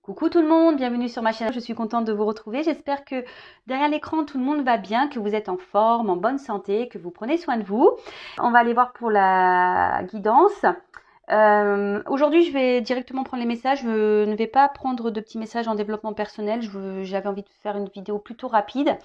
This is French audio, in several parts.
Coucou tout le monde, bienvenue sur ma chaîne, je suis contente de vous retrouver. J'espère que derrière l'écran tout le monde va bien, que vous êtes en forme, en bonne santé, que vous prenez soin de vous. On va aller voir pour la guidance. Aujourd'hui je vais directement prendre les messages, je ne vais pas prendre de petits messages en développement personnel, j'avais envie de faire une vidéo plutôt rapide.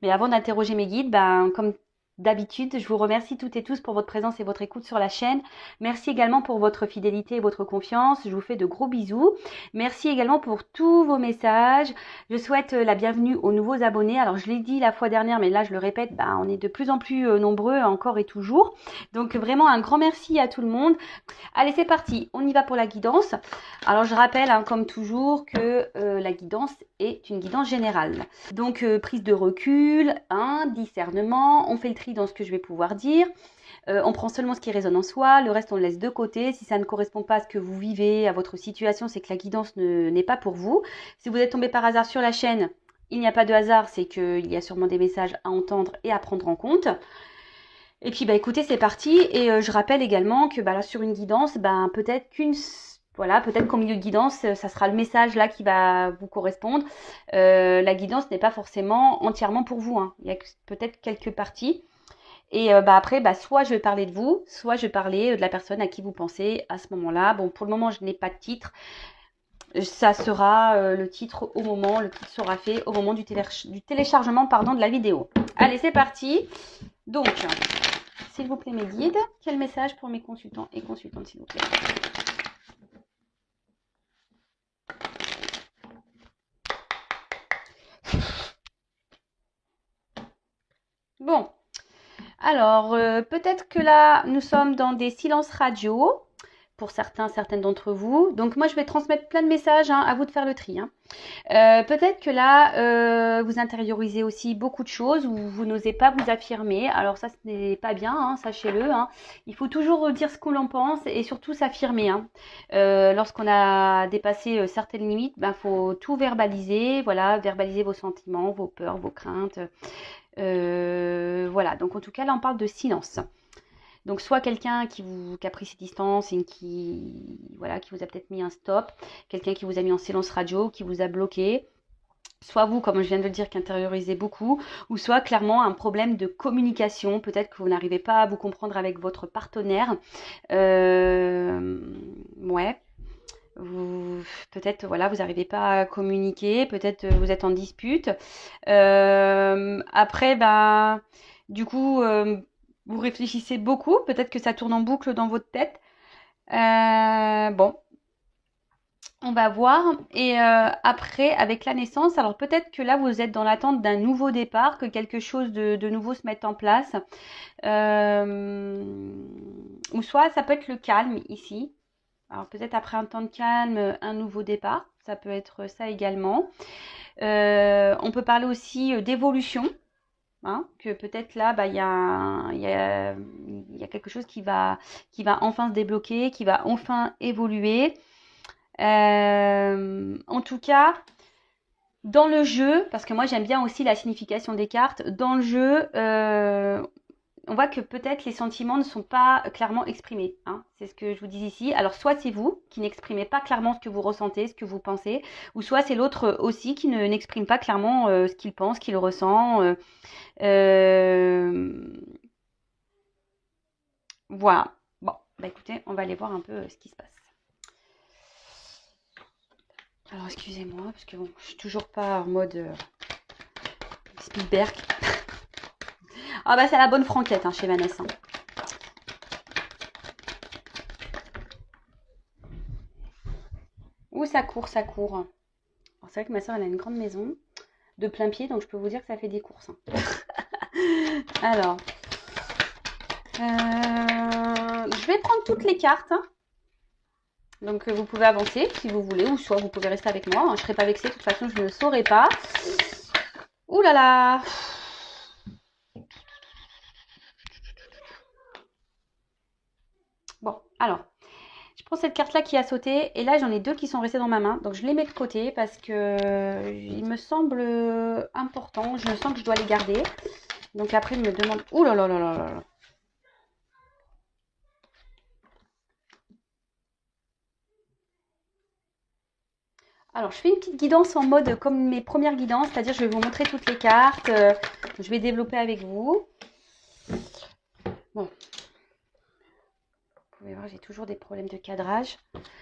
Mais avant d'interroger mes guides, comme d'habitude, je vous remercie toutes et tous pour votre présence et votre écoute sur la chaîne. Merci également pour votre fidélité et votre confiance. Je vous fais de gros bisous. Merci également pour tous vos messages. Je souhaite la bienvenue aux nouveaux abonnés. Alors, je l'ai dit la fois dernière, mais là, je le répète, on est de plus en plus nombreux encore et toujours. Donc, vraiment un grand merci à tout le monde. Allez, c'est parti. On y va pour la guidance. Alors, je rappelle, comme toujours, que la guidance est une guidance générale. Donc, prise de recul, discernement. On fait le tri dans ce que je vais pouvoir dire. On prend seulement ce qui résonne en soi, le reste on le laisse de côté. Si ça ne correspond pas à ce que vous vivez, à votre situation, c'est que la guidance n'est pas pour vous. Si vous êtes tombé par hasard sur la chaîne, il n'y a pas de hasard, c'est qu'il y a sûrement des messages à entendre et à prendre en compte. Et puis écoutez, c'est parti. Et je rappelle également que là sur une guidance, peut-être qu'au milieu de guidance, ça sera le message là qui va vous correspondre. La guidance n'est pas forcément entièrement pour vous, Il y a peut-être quelques parties. Et après, soit je vais parler de vous, soit je vais parler de la personne à qui vous pensez à ce moment-là. Bon, pour le moment, je n'ai pas de titre. Ça sera le titre sera fait au moment du téléchargement de la vidéo. Allez, c'est parti. Donc, s'il vous plaît, mes guides, quel message pour mes consultants et consultantes, s'il vous plaît? Bon. Alors, peut-être que là, nous sommes dans des silences radio, pour certaines d'entre vous. Donc, moi, je vais transmettre plein de messages, à vous de faire le tri. Peut-être que là, vous intériorisez aussi beaucoup de choses ou vous n'osez pas vous affirmer. Alors ça, ce n'est pas bien, sachez-le. Il faut toujours dire ce qu'on en pense et surtout s'affirmer. Lorsqu'on a dépassé certaines limites, faut tout verbaliser. Voilà, verbaliser vos sentiments, vos peurs, vos craintes. Voilà, donc en tout cas, là, on parle de silence. Donc soit quelqu'un qui a pris ses distances et qui vous a peut-être mis un stop, quelqu'un qui vous a mis en silence radio, qui vous a bloqué, soit vous, comme je viens de le dire, qui intériorisez beaucoup, ou soit clairement un problème de communication, peut-être que vous n'arrivez pas à vous comprendre avec votre partenaire. Peut-être vous n'arrivez pas à communiquer, peut-être vous êtes en dispute. Après, du coup, vous réfléchissez beaucoup, peut-être que ça tourne en boucle dans votre tête. Bon, on va voir. Et après, avec la naissance, alors peut-être que là, vous êtes dans l'attente d'un nouveau départ, que quelque chose de nouveau se mette en place. Ou soit ça peut être le calme ici. Alors peut-être après un temps de calme, un nouveau départ. Ça peut être ça également. On peut parler aussi d'évolution. Que peut-être là, il y a quelque chose qui va enfin se débloquer, qui va enfin évoluer. En tout cas, dans le jeu, parce que moi j'aime bien aussi la signification des cartes, dans le jeu, on voit que peut-être les sentiments ne sont pas clairement exprimés. C'est ce que je vous dis ici. Alors soit c'est vous qui n'exprimez pas clairement ce que vous ressentez, ce que vous pensez, ou soit c'est l'autre aussi qui n'exprime pas clairement ce qu'il pense, ce qu'il ressent. Voilà. Bon, écoutez, on va aller voir un peu ce qui se passe. Alors excusez-moi, parce que je suis toujours pas en mode Spielberg. C'est la bonne franquette chez Vanessa. Ouh, ça court, ça court. Alors, c'est vrai que ma soeur, elle a une grande maison de plein pied, donc je peux vous dire que ça fait des courses. Alors, je vais prendre toutes les cartes. Donc, vous pouvez avancer si vous voulez, ou soit vous pouvez rester avec moi. Je ne serai pas vexée, de toute façon, je ne le saurai pas. Ouh là là! Bon, alors, je prends cette carte-là qui a sauté, et là, j'en ai deux qui sont restées dans ma main. Donc, je les mets de côté parce que il me semble important. Je sens que je dois les garder. Donc, après, il me demande... Ouh là là là là là! Alors, je fais une petite guidance en mode comme mes premières guidances, c'est-à-dire je vais vous montrer toutes les cartes, je vais développer avec vous. Bon, vous pouvez voir, j'ai toujours des problèmes de cadrage.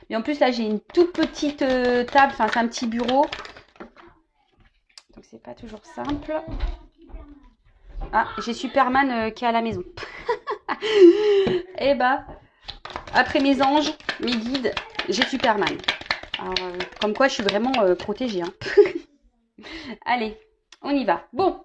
Mais en plus, là, j'ai une toute petite table, enfin, c'est un petit bureau. Donc, c'est pas toujours simple. Ah, j'ai Superman qui est à la maison. Et bah, après mes anges, mes guides, j'ai Superman. Alors, comme quoi, je suis vraiment protégée. Hein. Allez, on y va. Bon.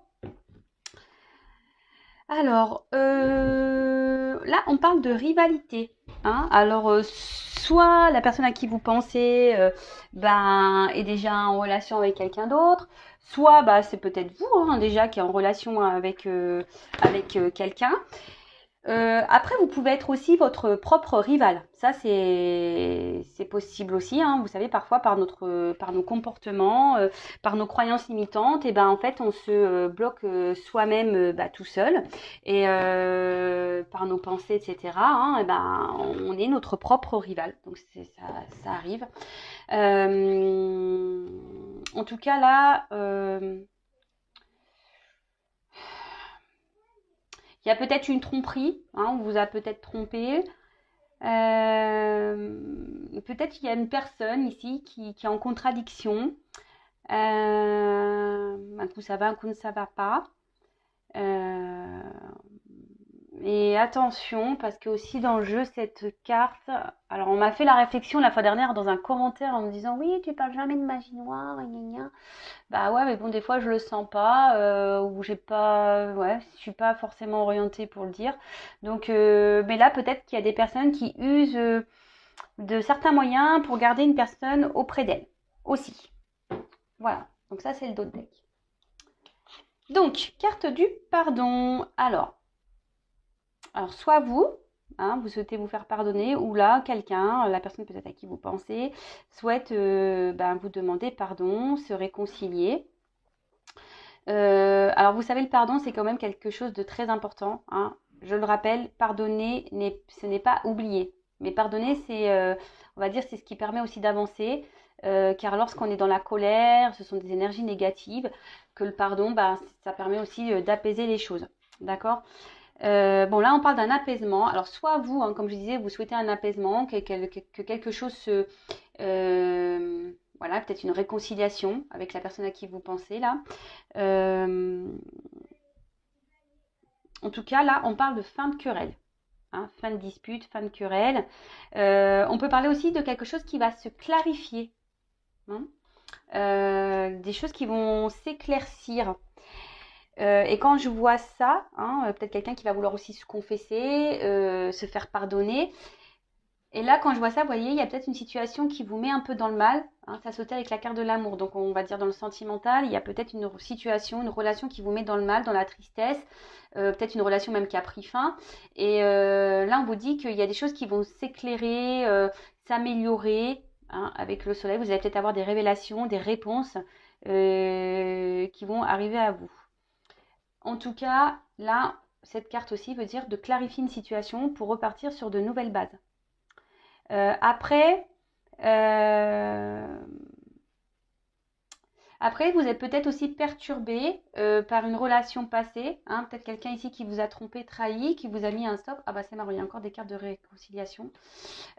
Alors, là, on parle de rivalité. Hein. Alors, soit la personne à qui vous pensez est déjà en relation avec quelqu'un d'autre, soit c'est peut-être vous hein, déjà qui est en relation avec quelqu'un. Après, vous pouvez être aussi votre propre rival. Ça, c'est possible aussi. Hein. Vous savez, parfois par nos comportements, par nos croyances limitantes, et en fait, on se bloque soi-même tout seul, et par nos pensées, etc. Hein, on est notre propre rival. Donc ça arrive. En tout cas là. Il y a peut-être une tromperie, hein, on vous a peut-être trompé. Peut-être qu'il y a une personne ici qui est en contradiction. Un coup ça va, un coup ça va pas. Et attention, parce que aussi dans le jeu, cette carte... Alors, on m'a fait la réflexion la fois dernière dans un commentaire en me disant « Oui, tu parles jamais de magie noire, gna gna. » Bah ouais, mais bon, des fois, je le sens pas, ou j'ai pas... Ouais, je suis pas forcément orientée pour le dire. Donc, mais là, peut-être qu'il y a des personnes qui usent de certains moyens pour garder une personne auprès d'elle, aussi. Voilà, donc ça, c'est le dos de deck. Donc, carte du pardon. Alors soit vous, hein, vous souhaitez vous faire pardonner, ou là, quelqu'un, la personne peut-être à qui vous pensez, souhaite vous demander pardon, se réconcilier. Alors, vous savez, le pardon, c'est quand même quelque chose de très important. Hein. Je le rappelle, pardonner, ce n'est pas oublier. Mais pardonner, on va dire, c'est ce qui permet aussi d'avancer. Car lorsqu'on est dans la colère, ce sont des énergies négatives, que le pardon, ça permet aussi d'apaiser les choses. D'accord ? Bon, là, on parle d'un apaisement. Alors, soit vous, hein, comme je disais, vous souhaitez un apaisement, que quelque chose se... voilà, peut-être une réconciliation avec la personne à qui vous pensez, là. En tout cas, là, on parle de fin de querelle. Hein, fin de dispute, fin de querelle. On peut parler aussi de quelque chose qui va se clarifier. Hein, des choses qui vont s'éclaircir. Et quand je vois ça, hein, peut-être quelqu'un qui va vouloir aussi se confesser, se faire pardonner. Et là, quand je vois ça, vous voyez, il y a peut-être une situation qui vous met un peu dans le mal. Hein, ça sautait avec la carte de l'amour. Donc, on va dire dans le sentimental, il y a peut-être une situation, une relation qui vous met dans le mal, dans la tristesse. Peut-être une relation même qui a pris fin. Et là, on vous dit qu'il y a des choses qui vont s'éclairer, s'améliorer. Hein, avec le soleil, vous allez peut-être avoir des révélations, des réponses qui vont arriver à vous. En tout cas, là, cette carte aussi veut dire de clarifier une situation pour repartir sur de nouvelles bases. Après, vous êtes peut-être aussi perturbé par une relation passée. Hein, peut-être quelqu'un ici qui vous a trompé, trahi, qui vous a mis un stop. Ah bah c'est marrant, il y a encore des cartes de réconciliation.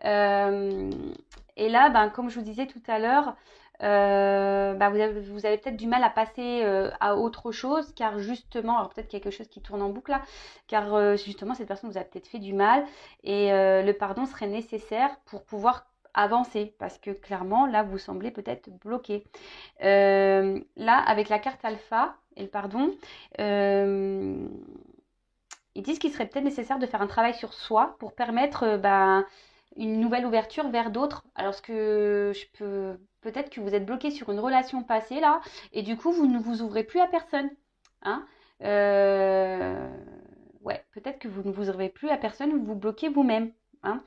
Et là, comme je vous disais tout à l'heure, vous avez peut-être du mal à passer à autre chose, car justement, alors peut-être quelque chose qui tourne en boucle là, car justement cette personne vous a peut-être fait du mal, et le pardon serait nécessaire pour pouvoir avancer, parce que clairement là vous semblez peut-être bloqué. Là avec la carte alpha et le pardon, ils disent qu'il serait peut-être nécessaire de faire un travail sur soi pour permettre une nouvelle ouverture vers d'autres. Alors que peut-être que vous êtes bloqué sur une relation passée là, et du coup vous ne vous ouvrez plus à personne. Hein, ouais, peut-être que vous ne vous ouvrez plus à personne, vous vous bloquez vous-même. Hein.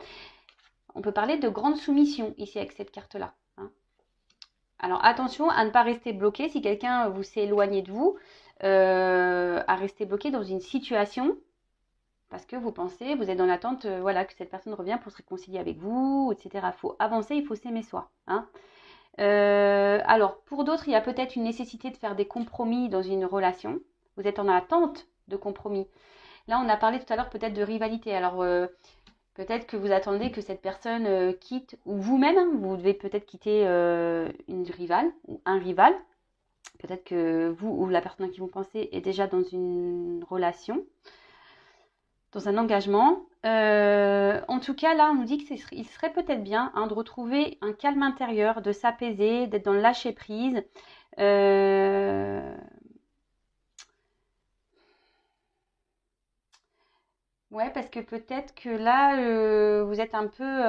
On peut parler de grande soumission ici avec cette carte-là. Hein. Alors attention à ne pas rester bloqué si quelqu'un vous s'est éloigné de vous, à rester bloqué dans une situation parce que vous pensez, vous êtes dans l'attente que cette personne revienne pour se réconcilier avec vous, etc. Il faut avancer, il faut s'aimer soi. Hein. Alors, pour d'autres, il y a peut-être une nécessité de faire des compromis dans une relation. Vous êtes en attente de compromis. Là, on a parlé tout à l'heure peut-être de rivalité. Alors, peut-être que vous attendez que cette personne quitte, ou vous-même, hein, vous devez peut-être quitter une rivale ou un rival. Peut-être que vous ou la personne à qui vous pensez est déjà dans une relation, dans un engagement. En tout cas, là, on nous dit qu'il serait peut-être bien hein, de retrouver un calme intérieur, de s'apaiser, d'être dans le lâcher-prise. Ouais, parce que peut-être que là, vous êtes un peu,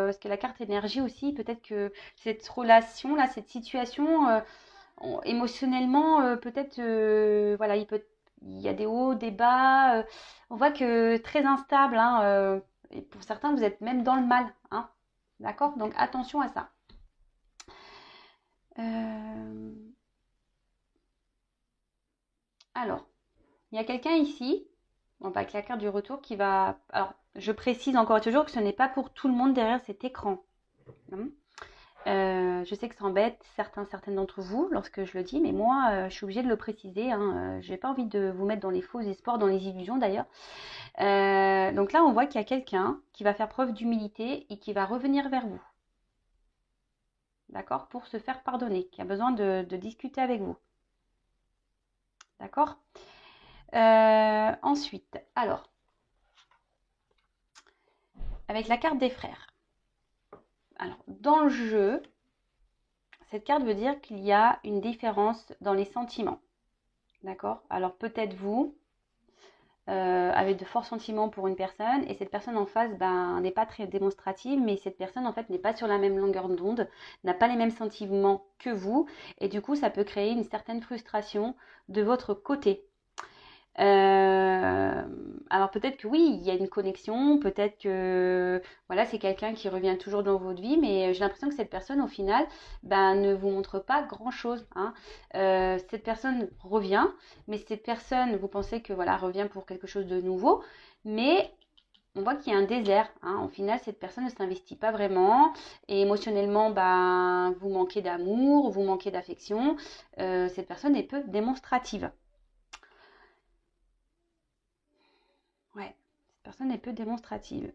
parce que la carte énergie aussi, peut-être que cette relation-là, cette situation, émotionnellement, peut-être, voilà, il y a des hauts, des bas. On voit que très instable, hein, et pour certains, vous êtes même dans le mal, hein, d'accord? Donc attention à ça. Euh, alors, il y a quelqu'un ici, bon, avec la carte du retour, qui va. Alors, je précise encore et toujours que ce n'est pas pour tout le monde derrière cet écran. Hein. Je sais que ça embête certaines d'entre vous lorsque je le dis, mais moi, je suis obligée de le préciser. Hein, je n'ai pas envie de vous mettre dans les faux espoirs, dans les illusions d'ailleurs. Donc là, on voit qu'il y a quelqu'un qui va faire preuve d'humilité et qui va revenir vers vous. D'accord? Pour se faire pardonner, qui a besoin de discuter avec vous. D'accord? Ensuite, alors, avec la carte des frères. Alors, dans le jeu, cette carte veut dire qu'il y a une différence dans les sentiments. D'accord? Alors, peut-être vous, avez de forts sentiments pour une personne et cette personne en face n'est pas très démonstrative, mais cette personne en fait n'est pas sur la même longueur d'onde, n'a pas les mêmes sentiments que vous et du coup ça peut créer une certaine frustration de votre côté. Alors peut-être que oui, il y a une connexion, peut-être que voilà, c'est quelqu'un qui revient toujours dans votre vie, mais j'ai l'impression que cette personne au final ne vous montre pas grand-chose. Hein. Cette personne revient, mais cette personne, vous pensez que voilà, revient pour quelque chose de nouveau, mais on voit qu'il y a un désert. Hein. Au final, cette personne ne s'investit pas vraiment et émotionnellement, vous manquez d'amour, vous manquez d'affection. Cette personne est peu démonstrative. Ouais, cette personne est peu démonstrative.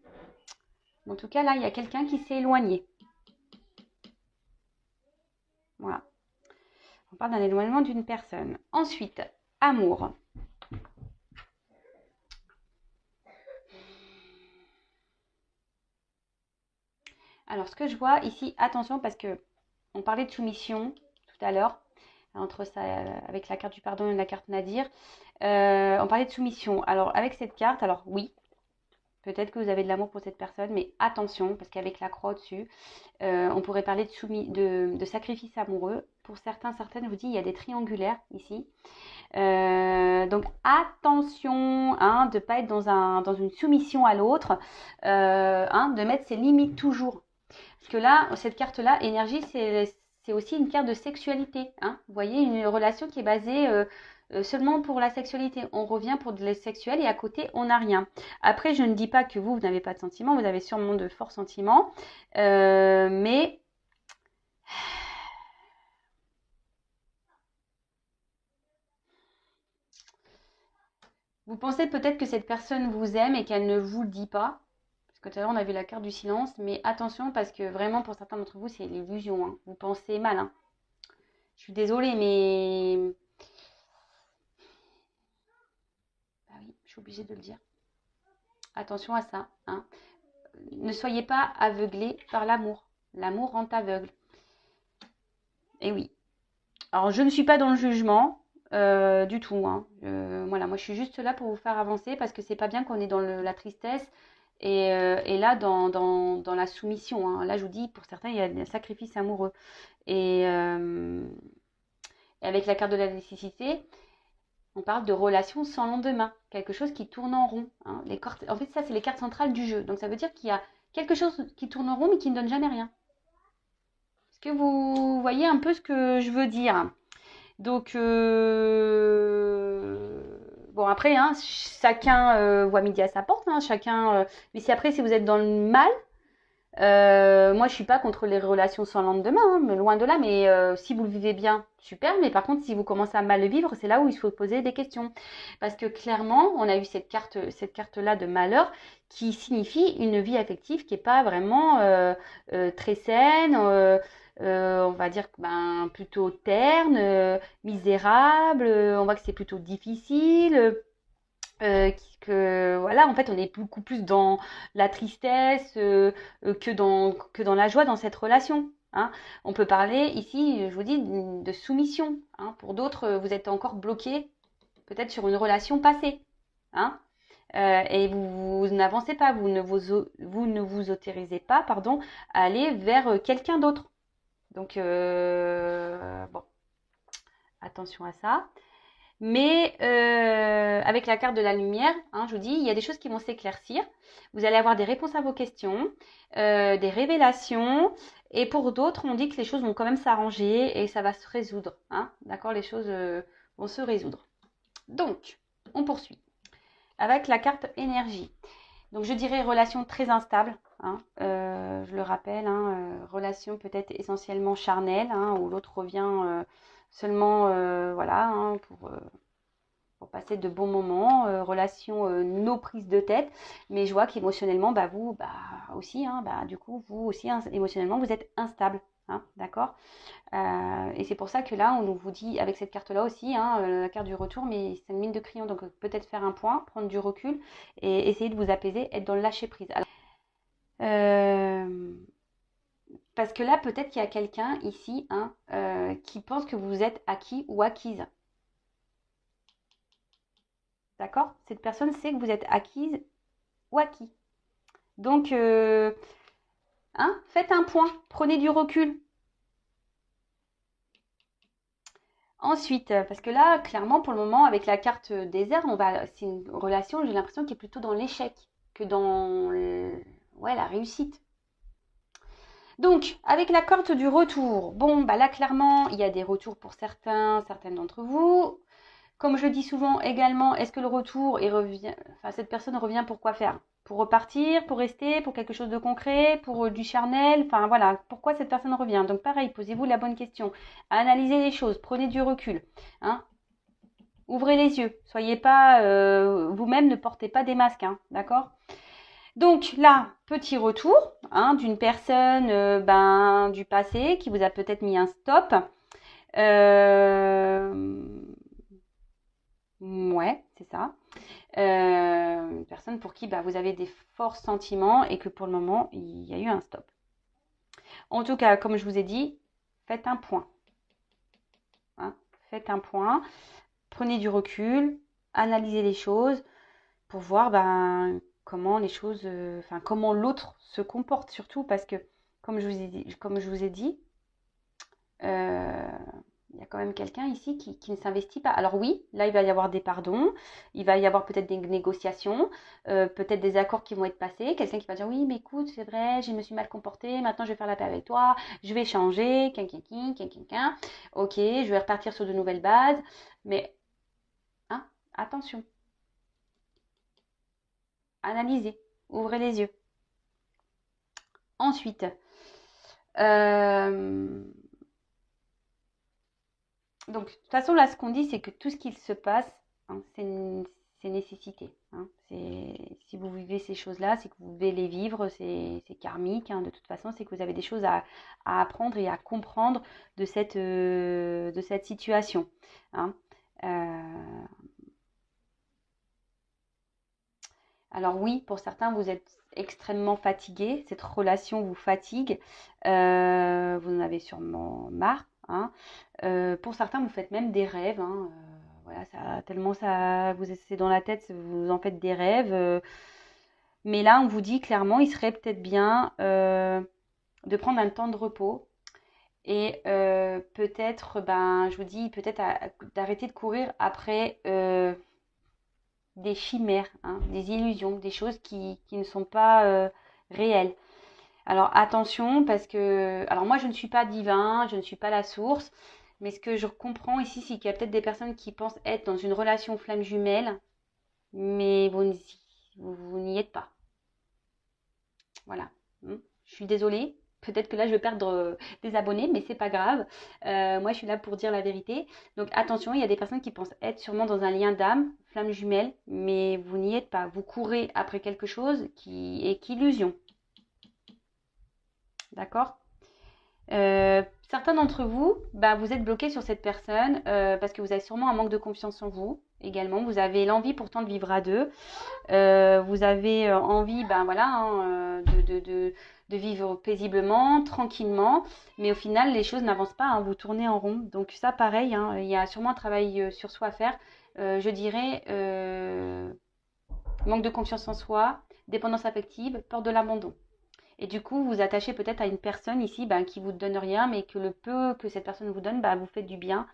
En tout cas, là, il y a quelqu'un qui s'est éloigné. Voilà. On parle d'un éloignement d'une personne. Ensuite, amour. Alors, ce que je vois ici, attention, parce que on parlait de soumission tout à l'heure, entre ça, avec la carte du pardon et la carte Nadir. On parlait de soumission. Alors, avec cette carte, alors oui, peut-être que vous avez de l'amour pour cette personne, mais attention, parce qu'avec la croix au-dessus, on pourrait parler de sacrifice amoureux. Pour certaines, je vous dis, il y a des triangulaires ici. Donc attention hein, de ne pas être dans une soumission à l'autre, de mettre ses limites toujours. Parce que là, cette carte-là, énergie, c'est aussi une carte de sexualité. Hein. Vous voyez, une relation qui est basée seulement pour la sexualité. On revient pour de la sexuelle et à côté, on n'a rien. Après, je ne dis pas que vous n'avez pas de sentiments. Vous avez sûrement de forts sentiments. Mais vous pensez peut-être que cette personne vous aime et qu'elle ne vous le dit pas. Parce que tout à l'heure, on a vu la carte du silence. Mais attention, parce que vraiment, pour certains d'entre vous, c'est l'illusion. Hein. Vous pensez mal. Hein. Je suis désolée, mais... Bah oui, je suis obligée de le dire. Attention à ça. Hein. Ne soyez pas aveuglés par l'amour. L'amour rend aveugle. Et oui. Alors, je ne suis pas dans le jugement du tout. Hein. Voilà, moi, je suis juste là pour vous faire avancer parce que c'est pas bien qu'on est dans la tristesse et là, dans la soumission. Hein. Là, je vous dis, pour certains, il y a un sacrifice amoureux. Et avec la carte de la nécessité, on parle de relations sans lendemain, quelque chose qui tourne en rond. Hein. En fait, ça, c'est les cartes centrales du jeu. Donc, ça veut dire qu'il y a quelque chose qui tourne en rond, mais qui ne donne jamais rien. Est-ce que vous voyez un peu ce que je veux dire? Donc, bon, après, hein, chacun voit midi à sa porte. Hein, chacun, mais si après, si vous êtes dans le mal, Moi, je suis pas contre les relations sans lendemain, hein, mais loin de là. Mais si vous le vivez bien, super. Mais par contre, si vous commencez à mal le vivre, c'est là où il faut poser des questions. Parce que clairement, on a eu cette carte-là de malheur qui signifie une vie affective qui est pas vraiment très saine. On va dire ben, plutôt terne, misérable. On voit que c'est plutôt difficile. Que voilà, en fait, on est beaucoup plus dans la tristesse que dans la joie dans cette relation. Hein. On peut parler ici, je vous dis, de soumission. Hein. Pour d'autres, vous êtes encore bloqué peut-être sur une relation passée. Hein. Et vous n'avancez pas, vous ne vous autorisez pas, pardon, à aller vers quelqu'un d'autre. Donc, bon, attention à ça. Mais avec la carte de la lumière, hein, je vous dis, il y a des choses qui vont s'éclaircir. Vous allez avoir des réponses à vos questions, des révélations. Et pour d'autres, on dit que les choses vont quand même s'arranger et ça va se résoudre. Hein, d'accord, les choses vont se résoudre. Donc, on poursuit avec la carte énergie. Donc, je dirais relation très instable. Hein, je le rappelle, hein, relation peut-être essentiellement charnelle, hein, où l'autre revient seulement, voilà, hein, pour passer de bons moments, relation no prise de tête, mais je vois qu'émotionnellement, bah vous, bah aussi, hein, bah du coup, vous aussi, hein, émotionnellement, vous êtes instable, hein, d'accord. Et c'est pour ça que là, on vous dit, avec cette carte-là aussi, hein, la carte du retour, mais c'est une mine de crayon, donc peut-être faire un point, prendre du recul, et essayer de vous apaiser, être dans le lâcher-prise. Alors, parce que là, peut-être qu'il y a quelqu'un ici, hein, qui pense que vous êtes acquis ou acquise. D'accord? Cette personne sait que vous êtes acquise ou acquis. Donc, hein, faites un point, prenez du recul. Ensuite, parce que là, clairement, pour le moment, avec la carte désert, c'est une relation, j'ai l'impression, qui est plutôt dans l'échec que dans ouais, la réussite. Donc, avec la carte du retour, bon, bah là, clairement, il y a des retours pour certaines d'entre vous. Comme je le dis souvent également, est-ce que le retour, enfin, cette personne revient pour quoi faire? Pour repartir, pour rester, pour quelque chose de concret, pour du charnel, enfin voilà, pourquoi cette personne revient? Donc pareil, posez-vous la bonne question, analysez les choses, prenez du recul, hein? Ouvrez les yeux, soyez pas vous-même, ne portez pas des masques, hein, d'accord? Donc là, petit retour hein, d'une personne du passé qui vous a peut-être mis un stop. Ouais, c'est ça. Une personne pour qui vous avez des forts sentiments et que pour le moment, il y a eu un stop. En tout cas, comme je vous ai dit, faites un point. Hein, faites un point, prenez du recul, analysez les choses pour voir comment les choses, comment l'autre se comporte surtout parce que, comme je vous ai dit, euh, il y a quand même quelqu'un ici qui ne s'investit pas. Alors oui, là, il va y avoir des pardons, il va y avoir peut-être des négociations, peut-être des accords qui vont être passés. Quelqu'un qui va dire, oui, mais écoute, c'est vrai, je me suis mal comportée, maintenant je vais faire la paix avec toi, je vais changer, ok, je vais repartir sur de nouvelles bases. Mais, hein, attention, analysez, ouvrez les yeux. Ensuite, donc, de toute façon, là, ce qu'on dit, c'est que tout ce qu'il se passe, hein, c'est nécessité. Hein. Si vous vivez ces choses-là, c'est que vous devez les vivre, c'est karmique. Hein, de toute façon, c'est que vous avez des choses à apprendre et à comprendre de cette situation. Hein. Alors oui, pour certains, vous êtes extrêmement fatigué. Cette relation vous fatigue. Vous en avez sûrement marre. Hein. Pour certains, vous faites même des rêves. Hein. Voilà, tellement ça vous c'est dans la tête, vous en faites des rêves. Mais là, on vous dit clairement, il serait peut-être bien de prendre un temps de repos. Et peut-être, je vous dis, peut-être d'arrêter de courir après des chimères, hein, des illusions, des choses qui ne sont pas réelles. Alors attention parce que, alors moi je ne suis pas divin, je ne suis pas la source, mais ce que je comprends ici, c'est qu'il y a peut-être des personnes qui pensent être dans une relation flamme jumelle, mais vous n'y êtes pas. Voilà. Je suis désolée. Peut-être que là, je vais perdre des abonnés, mais c'est pas grave. Moi, je suis là pour dire la vérité. Donc, attention, il y a des personnes qui pensent être sûrement dans un lien d'âme, flamme jumelle, mais vous n'y êtes pas. Vous courez après quelque chose qui est qu'illusion. D'accord? Certains d'entre vous, bah, vous êtes bloqués sur cette personne parce que vous avez sûrement un manque de confiance en vous également. Vous avez l'envie pourtant de vivre à deux. Vous avez envie, ben voilà, hein, de vivre paisiblement, tranquillement, mais au final, les choses n'avancent pas, hein, vous tournez en rond. Donc ça, pareil, hein, il y a sûrement un travail sur soi à faire. Je dirais manque de confiance en soi, dépendance affective, peur de l'abandon. Et du coup, vous attachez peut-être à une personne ici ben, qui vous donne rien, mais que le peu que cette personne vous donne, ben, vous fait du bien.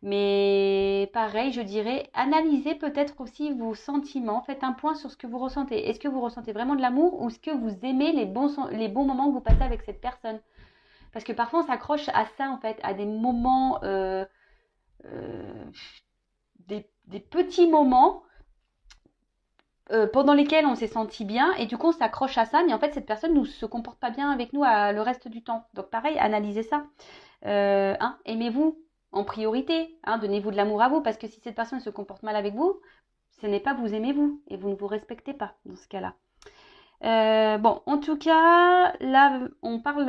Mais pareil, je dirais, analysez peut-être aussi vos sentiments. Faites un point sur ce que vous ressentez. Est-ce que vous ressentez vraiment de l'amour ou est-ce que vous aimez les bons moments que vous passez avec cette personne? Parce que parfois, on s'accroche à ça, en fait, à des moments, euh, des petits moments pendant lesquels on s'est senti bien et du coup, on s'accroche à ça. Mais en fait, cette personne ne se comporte pas bien avec nous le reste du temps. Donc pareil, analysez ça. Hein, aimez-vous en priorité, hein, donnez-vous de l'amour à vous, parce que si cette personne se comporte mal avec vous, ce n'est pas vous aimez vous, et vous ne vous respectez pas dans ce cas-là. Bon, en tout cas, là, on parle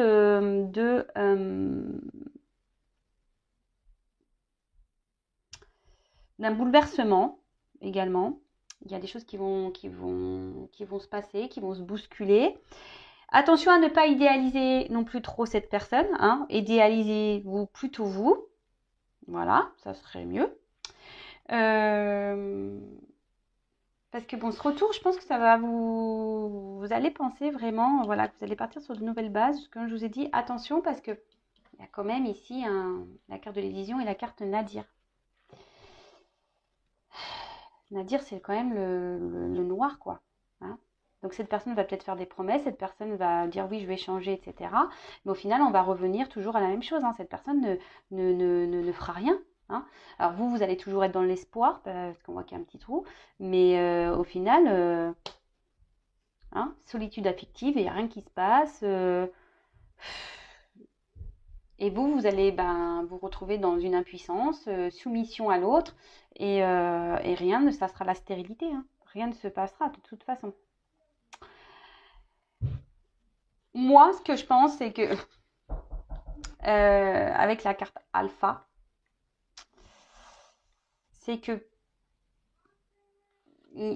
d'un bouleversement également. Il y a des choses qui vont se passer, qui vont se bousculer. Attention à ne pas idéaliser non plus trop cette personne. Hein. Idéalisez-vous plutôt vous. Voilà, ça serait mieux. Parce que bon, ce retour, je pense que ça va vous allez penser vraiment, voilà, que vous allez partir sur de nouvelles bases. Comme je vous ai dit, attention parce que il y a quand même ici la carte de l'évision et la carte Nadir. Nadir, c'est quand même le noir, quoi. Hein. Donc cette personne va peut-être faire des promesses, cette personne va dire oui, je vais changer, etc. Mais au final, on va revenir toujours à la même chose. Hein. Cette personne ne fera rien. Hein. Alors vous allez toujours être dans l'espoir, parce qu'on voit qu'il y a un petit trou. Mais au final, hein, solitude affective, il n'y a rien qui se passe. Et vous allez vous retrouver dans une impuissance, soumission à l'autre, et rien, ça sera la stérilité. Hein. Rien ne se passera de toute façon. Moi, ce que je pense, c'est que avec la carte alpha, c'est que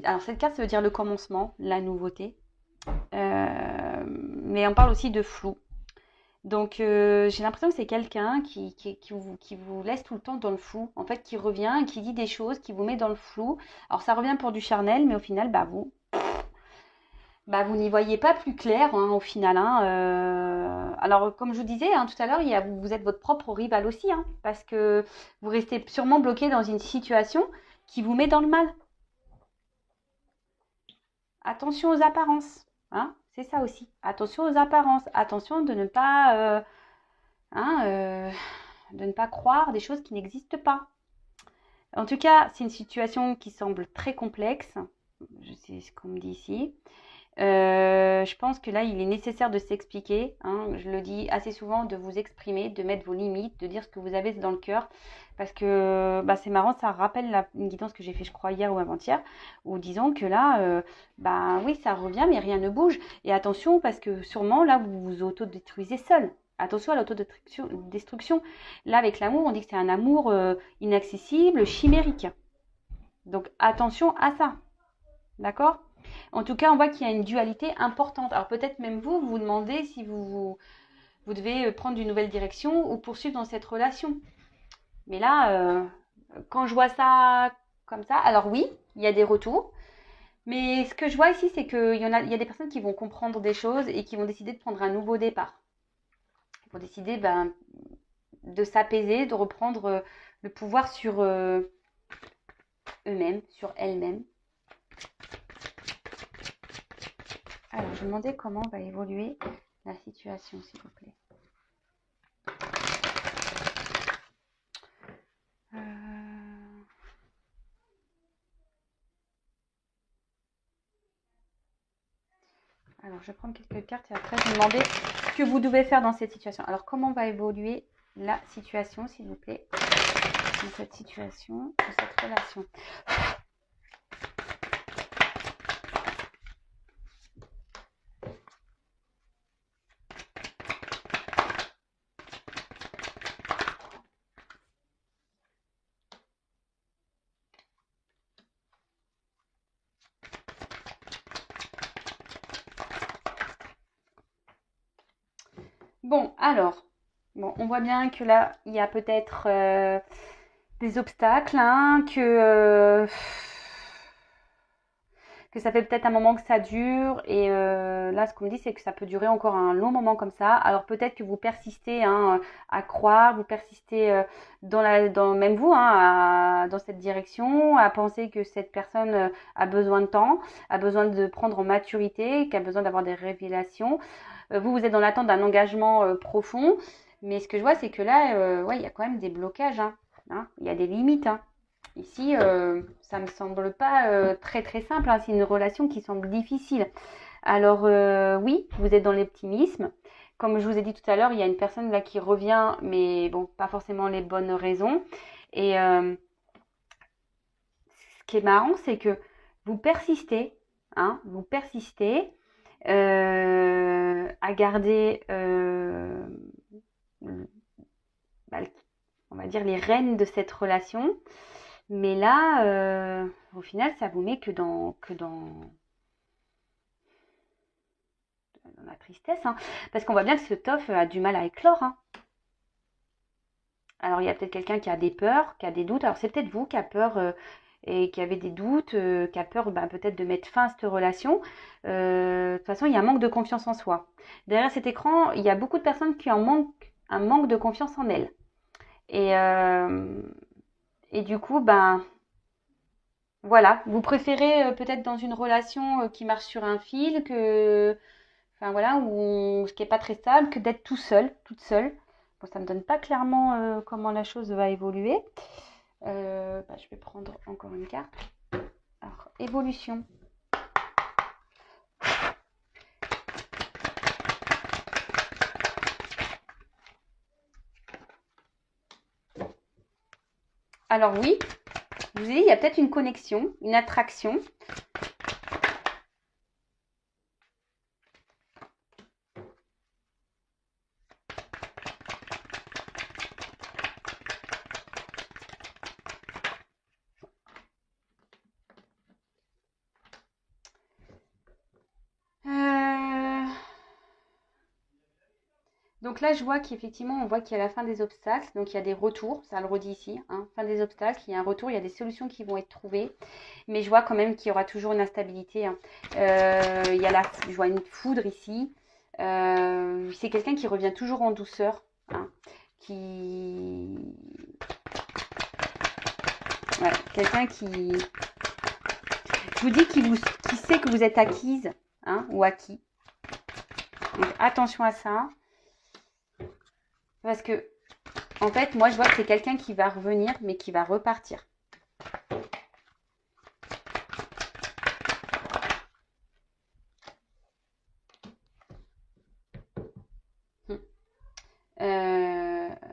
alors cette carte, ça veut dire le commencement, la nouveauté, mais on parle aussi de flou. Donc j'ai l'impression que c'est quelqu'un qui vous laisse tout le temps dans le flou, en fait, qui revient, qui dit des choses, qui vous met dans le flou. Alors ça revient pour du charnel, mais au final, vous n'y voyez pas plus clair, hein, au final. Hein, alors, comme je vous disais hein, tout à l'heure, vous êtes votre propre rival aussi, hein, parce que vous restez sûrement bloqué dans une situation qui vous met dans le mal. Attention aux apparences, hein, c'est ça aussi. Attention aux apparences. Attention hein, de ne pas croire des choses qui n'existent pas. En tout cas, c'est une situation qui semble très complexe. Je sais ce qu'on me dit ici. Je pense que là, il est nécessaire de s'expliquer. Hein, je le dis assez souvent, de vous exprimer, de mettre vos limites, de dire ce que vous avez dans le cœur. Parce que c'est marrant, ça rappelle une guidance que j'ai fait, je crois, hier ou avant-hier, où disons que là, oui, ça revient, mais rien ne bouge. Et attention, parce que sûrement, là, vous vous autodétruisez seul. Attention à l'autodestruction. Là, avec l'amour, on dit que c'est un amour inaccessible, chimérique. Donc, attention à ça. D'accord ? En tout cas, on voit qu'il y a une dualité importante. Alors peut-être même vous demandez si vous devez prendre une nouvelle direction ou poursuivre dans cette relation. Mais là, quand je vois ça comme ça, alors oui, il y a des retours. Mais ce que je vois ici, c'est qu'il y a des personnes qui vont comprendre des choses et qui vont décider de prendre un nouveau départ. Ils vont décider de s'apaiser, de reprendre le pouvoir sur eux-mêmes, sur elles-mêmes. Alors, je me demandais comment va évoluer la situation, s'il vous plaît. Alors, Alors, je vais prendre quelques cartes et après, je vais demander ce que vous devez faire dans cette situation. Alors, comment va évoluer la situation, s'il vous plaît, dans cette situation, dans cette relation? Bon, alors, bon, on voit bien que là, il y a peut-être des obstacles, hein, que ça fait peut-être un moment que ça dure. Et là, ce qu'on me dit, c'est que ça peut durer encore un long moment comme ça. Alors peut-être que vous persistez, hein, à croire, vous persistez même vous, hein, dans cette direction, à penser que cette personne a besoin de temps, a besoin de prendre en maturité, qu'a besoin d'avoir des révélations. Vous êtes dans l'attente d'un engagement profond. Mais ce que je vois, c'est que là, ouais, il y a quand même des blocages, hein, hein. Il y a des limites, hein. Ici, ça me semble pas très très simple, hein. C'est une relation qui semble difficile. Alors oui, vous êtes dans l'optimisme. Comme je vous ai dit tout à l'heure, il y a une personne là qui revient, mais bon, pas forcément les bonnes raisons. Et ce qui est marrant, c'est que vous persistez, hein, vous persistez à garder, bah, on va dire, les rênes de cette relation. Mais là, au final, ça vous met que dans la tristesse, hein. Parce qu'on voit bien que ce tof a du mal à éclore, hein. Alors, il y a peut-être quelqu'un qui a des peurs, qui a des doutes. Alors, c'est peut-être vous qui a peur et qui avez des doutes, qui a peur peut-être de mettre fin à cette relation. De toute façon, il y a un manque de confiance en soi. Derrière cet écran, il y a beaucoup de personnes qui en manquent un manque de confiance en elles. Et, euh, et du coup, voilà, vous préférez peut-être dans une relation qui marche sur un fil, enfin voilà, ce qui est pas très stable, que d'être tout seul, toute seule. Bon, ça me donne pas clairement comment la chose va évoluer. Je vais prendre encore une carte. Alors, évolution. Alors oui, je vous ai dit, il y a peut-être une connexion, une attraction. Donc là, je vois qu'effectivement, on voit qu'il y a la fin des obstacles, donc il y a des retours, ça le redit ici, hein, fin des obstacles, il y a un retour, il y a des solutions qui vont être trouvées, mais je vois quand même qu'il y aura toujours une instabilité, hein. Je vois une foudre ici, c'est quelqu'un qui revient toujours en douceur, hein, ouais, quelqu'un je vous dis, qui sait que vous êtes acquise, hein, ou acquis. Donc attention à ça, parce que en fait, moi, je vois que c'est quelqu'un qui va revenir, mais qui va repartir.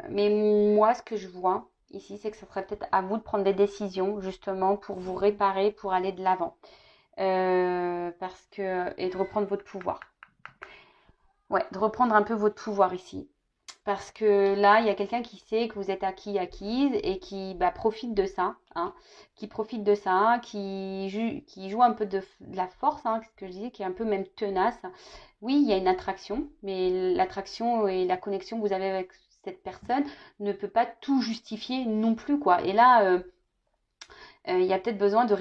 Mais moi, ce que je vois ici, c'est que ça serait peut-être à vous de prendre des décisions, justement, pour vous réparer, pour aller de l'avant. Et de reprendre votre pouvoir. Ouais, de reprendre un peu votre pouvoir ici. Parce que là, il y a quelqu'un qui sait que vous êtes acquise et qui profite de ça, hein, qui profite de ça, qui joue un peu de la force, hein, ce que je disais, qui est un peu même tenace. Oui, il y a une attraction, mais l'attraction et la connexion que vous avez avec cette personne ne peut pas tout justifier non plus, quoi. Et là, il y a peut-être besoin de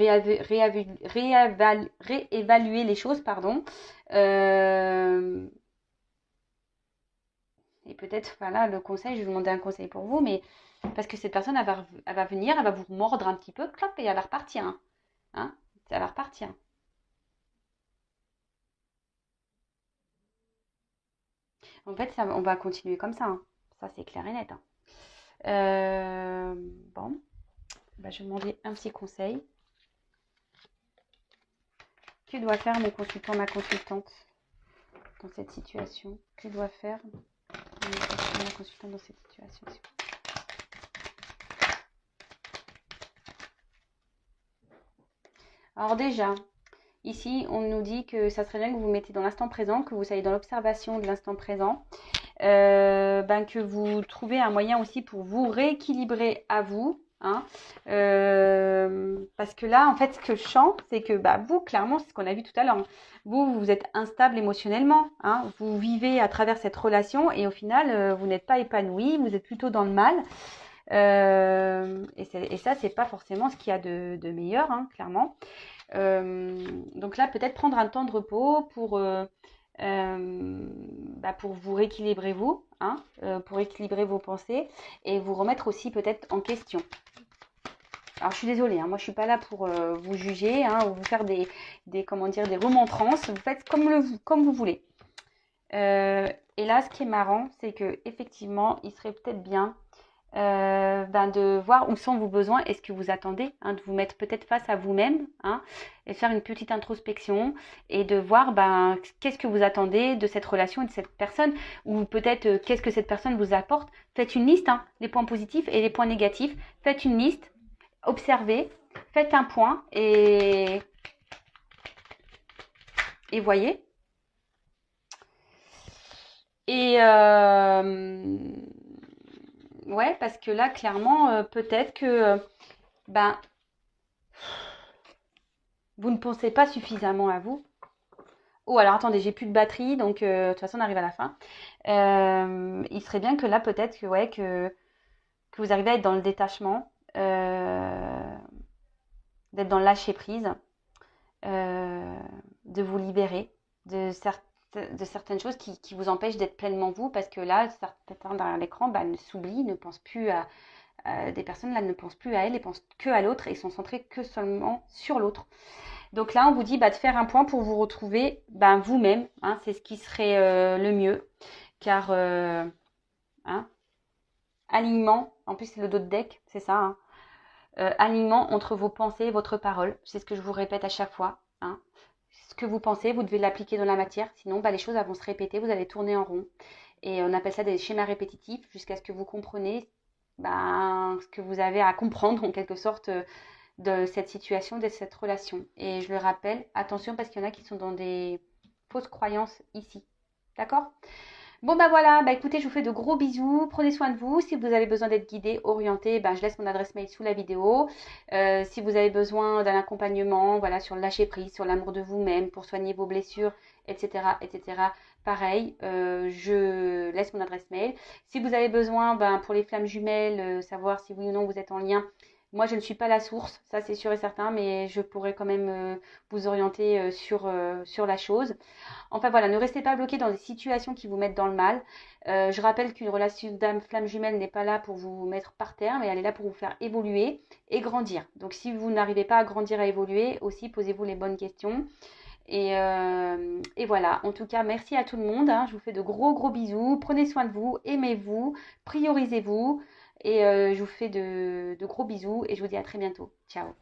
réévaluer les choses, pardon. Euh, et peut-être, voilà, le conseil, je vais vous demander un conseil pour vous, mais parce que cette personne, elle va venir, elle va vous mordre un petit peu, clop, et elle va repartir, hein. Hein, ça va repartir. En fait, on va continuer comme ça, hein. Ça, c'est clair et net, hein. Euh, bon, je vais demander un petit conseil. Que doit faire mon consultant, ma consultante dans cette situation? Que doit faire la consultante dans cette situation? Alors déjà, ici, on nous dit que ça serait bien que vous vous mettez dans l'instant présent, que vous soyez dans l'observation de l'instant présent, que vous trouvez un moyen aussi pour vous rééquilibrer à vous. Hein, parce que là, en fait, ce que je sens, c'est que vous, clairement, c'est ce qu'on a vu tout à l'heure. Hein, vous êtes instable émotionnellement. Hein, vous vivez à travers cette relation et au final, vous n'êtes pas épanoui, vous êtes plutôt dans le mal. Et ça, c'est pas forcément ce qu'il y a de meilleur, hein, clairement. Donc là, peut-être prendre un temps de repos pour vous rééquilibrer vous, hein, pour équilibrer vos pensées et vous remettre aussi peut-être en question. Alors je suis désolée, hein, moi je suis pas là pour vous juger, hein, ou vous faire des remontrances. Vous faites comme vous voulez. Et là, ce qui est marrant, c'est que effectivement, il serait peut-être bien de voir où sont vos besoins et ce que vous attendez, hein, de vous mettre peut-être face à vous-même, hein, et faire une petite introspection et de voir qu'est-ce que vous attendez de cette relation et de cette personne, ou peut-être qu'est-ce que cette personne vous apporte. Faites une liste, hein, les points positifs et les points négatifs. Faites une liste, observez, faites un point et voyez. Et ouais, parce que là, clairement, peut-être que vous ne pensez pas suffisamment à vous. Oh, alors attendez, j'ai plus de batterie, donc de toute façon, on arrive à la fin. Il serait bien que là, peut-être que vous arrivez à être dans le détachement, d'être dans le lâcher-prise, de vous libérer de certaines choses qui vous empêchent d'être pleinement vous, parce que là, certains derrière l'écran ne s'oublient, ne pensent plus à des personnes là ne pensent plus à elles et pensent que à l'autre et sont centrées que seulement sur l'autre. Donc là, on vous dit de faire un point pour vous retrouver vous-même. Hein, c'est ce qui serait le mieux. Car alignement, en plus c'est le dos de deck, c'est ça. Hein, alignement entre vos pensées et votre parole. C'est ce que je vous répète à chaque fois. Hein. Ce que vous pensez, vous devez l'appliquer dans la matière. Sinon, les choses vont se répéter, vous allez tourner en rond. Et on appelle ça des schémas répétitifs jusqu'à ce que vous compreniez ce que vous avez à comprendre en quelque sorte de cette situation, de cette relation. Et je le rappelle, attention parce qu'il y en a qui sont dans des fausses croyances ici. D'accord ? Bon voilà, écoutez, je vous fais de gros bisous, prenez soin de vous. Si vous avez besoin d'être guidé, orienté, je laisse mon adresse mail sous la vidéo. Si vous avez besoin d'un accompagnement, sur le lâcher prise, sur l'amour de vous-même, pour soigner vos blessures, etc., pareil, je laisse mon adresse mail. Si vous avez besoin, pour les flammes jumelles, savoir si oui ou non vous êtes en lien, moi, je ne suis pas la source, ça c'est sûr et certain, mais je pourrais quand même vous orienter sur la chose. Enfin voilà, ne restez pas bloqué dans des situations qui vous mettent dans le mal. Je rappelle qu'une relation d'âme flamme jumelle n'est pas là pour vous mettre par terre, mais elle est là pour vous faire évoluer et grandir. Donc si vous n'arrivez pas à grandir, à évoluer, aussi posez-vous les bonnes questions. Et voilà, en tout cas, merci à tout le monde. Hein. Je vous fais de gros bisous. Prenez soin de vous, aimez-vous, priorisez-vous. Et je vous fais de gros bisous et je vous dis à très bientôt. Ciao.